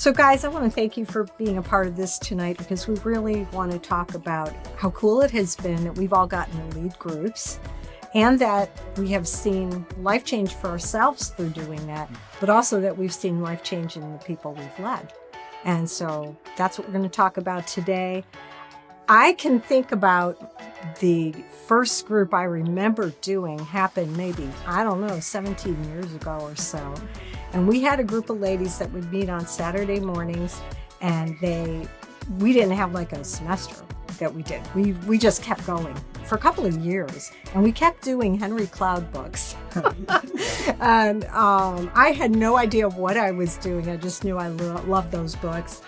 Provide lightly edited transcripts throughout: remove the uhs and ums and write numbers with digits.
So guys, I want to thank you for being a part of this tonight, because we really want to talk about how cool it has been that we've all gotten to lead groups, and that we have seen life change for ourselves through doing that, but also that we've seen life change in the people we've led. And so that's what we're going to talk about today. I can think about the first group I remember doing happened maybe, 17 years ago or so. And we had a group of ladies that would meet on Saturday mornings, and we didn't have like a semester that we did. We just kept going for a couple of years, and we kept doing Henry Cloud books. And I had no idea what I was doing. I just knew I loved those books.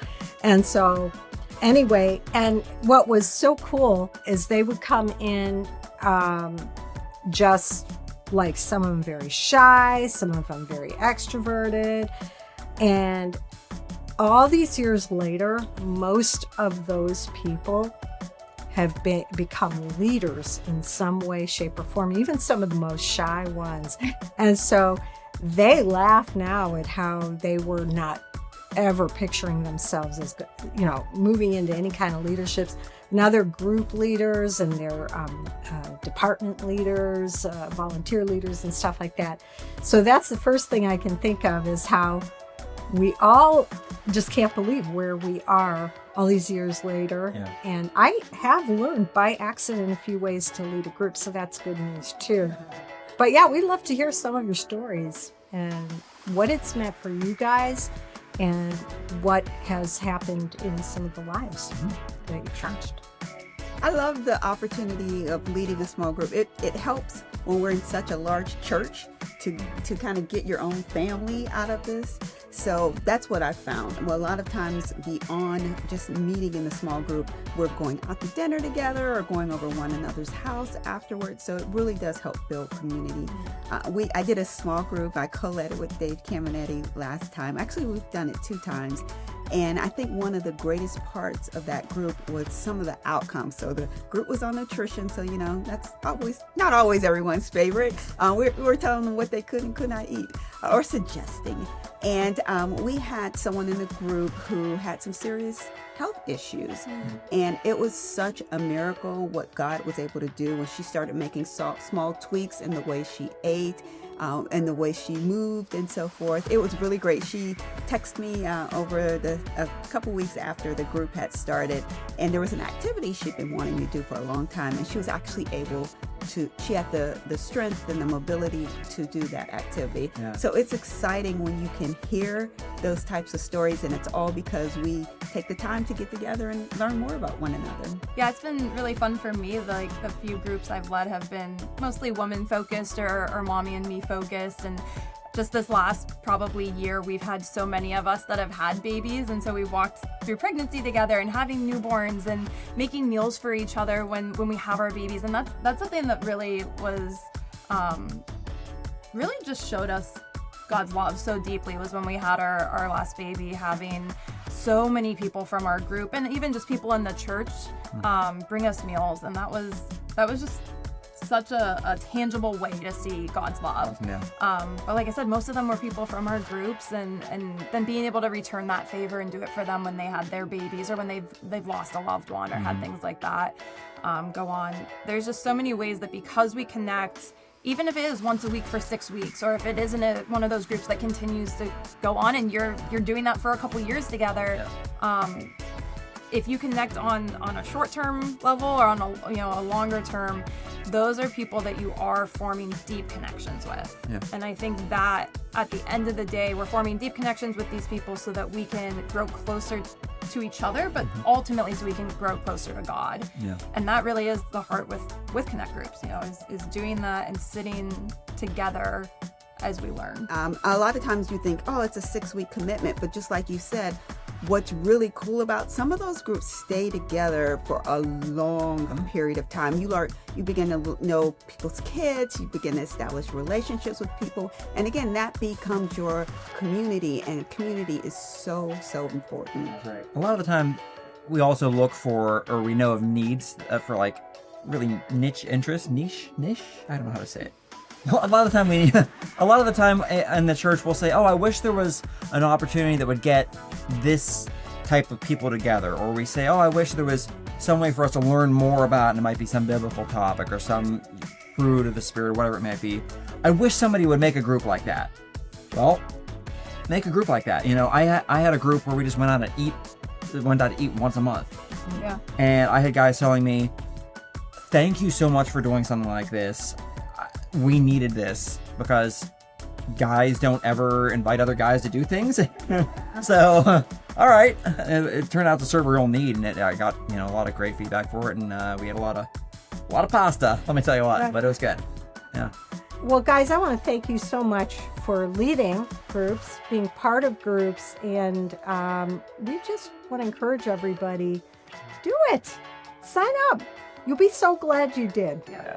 And so anyway, and what was so cool is they would come in just like some of them very shy, some of them very extroverted. And all these years later, most of those people have become leaders in some way, shape, or form, even some of the most shy ones. And so they laugh now at how they were not ever picturing themselves as, moving into any kind of leaderships. Now they're group leaders, and they're department leaders, volunteer leaders, and stuff like that. So that's the first thing I can think of, is how we all just can't believe where we are all these years later. Yeah. And I have learned by accident a few ways to lead a group, so that's good news too. But yeah, we'd love to hear some of your stories and what it's meant for you guys, and what has happened in some of the lives that you've changed. I love the opportunity of leading a small group. It helps when we're in such a large church to kind of get your own family out of this. So that's what I found. Well, a lot of times beyond just meeting in the small group, we're going out to dinner together or going over one another's house afterwards. So it really does help build community. I did a small group. I co-led it with Dave Caminetti last time. Actually, we've done it 2 times. And I think one of the greatest parts of that group was some of the outcomes. So the group was on nutrition. So, that's not always everyone's favorite. We're telling them what they could and could not eat, or suggesting. And we had someone in the group who had some serious health issues. And it was such a miracle what God was able to do when she started making small tweaks in the way she ate, and the way she moved and so forth. It was really great. She texted me over a couple weeks after the group had started, and there was an activity she'd been wanting to do for a long time, and she was actually able to, she had the strength and the mobility to do that activity. Yeah. So it's exciting when you can hear those types of stories, and it's all because we take the time to get together and learn more about one another. Yeah, it's been really fun for me. Like, the few groups I've led have been mostly woman focused or mommy and me focused, and just this last probably year, we've had so many of us that have had babies, and so we walked through pregnancy together and having newborns and making meals for each other when we have our babies. And that's something that really was really just showed us God's love so deeply, was when we had our last baby, having so many people from our group and even just people in the church bring us meals. And that was just such a tangible way to see God's love. Yeah. But like I said, most of them were people from our groups, and then being able to return that favor and do it for them when they had their babies, or when they've lost a loved one or had things like that go on. There's just so many ways that, because we connect, even if it is once a week for 6 weeks, or if it isn't one of those groups that continues to go on and you're doing that for a couple years together, if you connect on a short-term level or on a longer term, those are people that you are forming deep connections with. Yeah. And I think that at the end of the day, we're forming deep connections with these people so that we can grow closer to each other, but ultimately so we can grow closer to God. Yeah. And that really is the heart with Connect groups, is doing that and sitting together as we learn. A lot of times you think, it's a 6-week commitment, but just like you said, what's really cool about some of those groups stay together for a long period of time. You begin to know people's kids, you begin to establish relationships with people, and again, that becomes your community, and community is so, so important. Right. A lot of the time, we also look for, or we know of needs for like really niche interests, niche? I don't know how to say it. a lot of the time in the church we'll say, oh, I wish there was an opportunity that would get this type of people together. Or we say, oh, I wish there was some way for us to learn more about, and it might be some biblical topic or some fruit of the Spirit or whatever it might be. I wish somebody would make a group like that. Well, make a group like that. You know, I had a group where we just went out to eat once a month. Yeah. And I had guys telling me, thank you so much for doing something like this. We needed this because guys don't ever invite other guys to do things. So, all right. It turned out to serve a real need, and I got, you know, a lot of great feedback for it, and we had a lot of pasta, let me tell you what, but it was good. Yeah. Well, guys, I want to thank you so much for leading groups, being part of groups, and we just want to encourage everybody, do it. Sign up. You'll be so glad you did. Yeah.